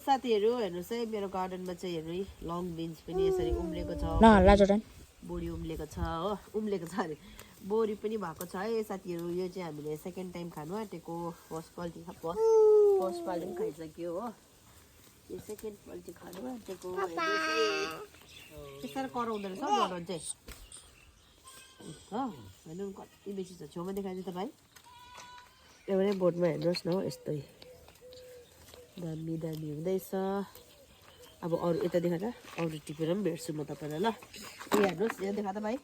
साथीहरु हेर्नुस् है मेरो गार्डनमा चाहिँ हेर्नु लङ बिन्स पनि यसरी उम्लेको छ नहल्ला जोर्डन बोडी उम्लेको छ हो उम्लेको छ अरे बोरी पनि भएको छ है साथीहरु यो चाहिँ हामीले सेकेन्ड टाइम खानु आँटेको फर्स्ट पाल्टी पनि खाइसक्यो हो यो सेकेन्ड पाल्टी खानु आँटेको त्यसरी कराउँदैन सब जोर्डन चाहिँ हेर्नु कति बेसी छ छेउमा देखाइदिनु त भाइ एउटै बोर्डमा हेर्नुहोस् न यस्तै दामी दामी हुँदैछ अब अरू यता देखाएर अरू टिपेर पनि भेट्छु म तपाईँलाई ल यहाँ हेर्नुहोस् यहाँ देखा त भाइ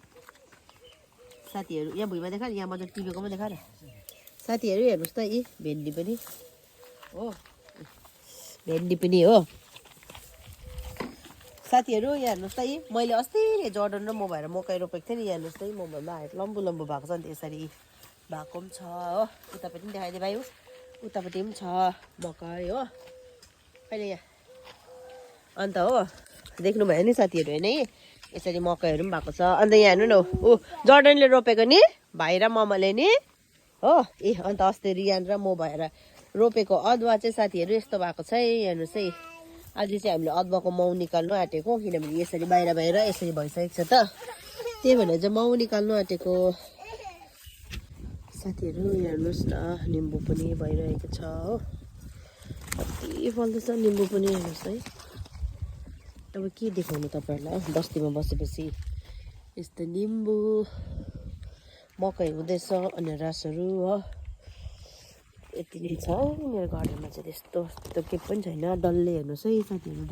साथीहरू यहाँ भुइँमा देखा यहाँ मजाले टिपेकोमा देखा र साथीहरू हेर्नुहोस् त यी भेन्डी पनि हो भेन्डी पनि हो साथीहरू यहाँ हेर्नुहोस् त यी मैले अस्ति जर्डन र म भएर मकै रोपेको थिएँ नि यहाँ हेर्नुहोस् त म भन्दा हाइट लम्बु लम्बु भएको छ नि त्यसरी भएको पनि छ हो उतापट्टि पनि देखाइदिए भाइ उतापट्टि पनि छ मकै हो अहिले यहाँ अन्त हो देख्नु भयो नि साथीहरू होइन है यसरी मकैहरू पनि भएको छ अन्त यहाँ हेर्नु न ऊ जर्डनले रोपेको नि भाइ र मम्माले नि हो ए अन्त अस्ति रियान र म भएर रोपेको अदुवा चाहिँ साथीहरू यस्तो भएको छ है हेर्नुहोस् है आज चाहिँ हामीले अदुवाको माउ निकाल्नु आँटेको किनभने यसरी बाहिर बाहिर यसरी भइसकेको छ त त्यही भनेर चाहिँ माउ निकाल्नु आँटेको साथीहरू हेर्नुहोस् न निम्बु पनि भइरहेको छ हो कति फल्दैछ निम्बु पनि हेर्नुहोस् है अब के देखाउनु तपाईँहरूलाई बस्तीमा बसेपछि यस्तो निम्बु मकै हुँदैछ अनि रासहरू हो यति नै छ मेरो गार्डनमा चाहिँ त्यस्तो केही पनि छैन डल्ले हेर्नुहोस् है साथीहरू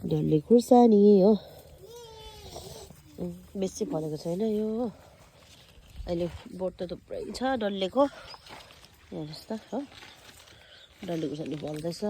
डल्ले खुर्सानी हो बेसी फलेको छैन यो हो अहिले बोट त थुप्रै छ डल्लेको हेर्नुहोस् त हो डल्ले खुर्सानी फल्दैछ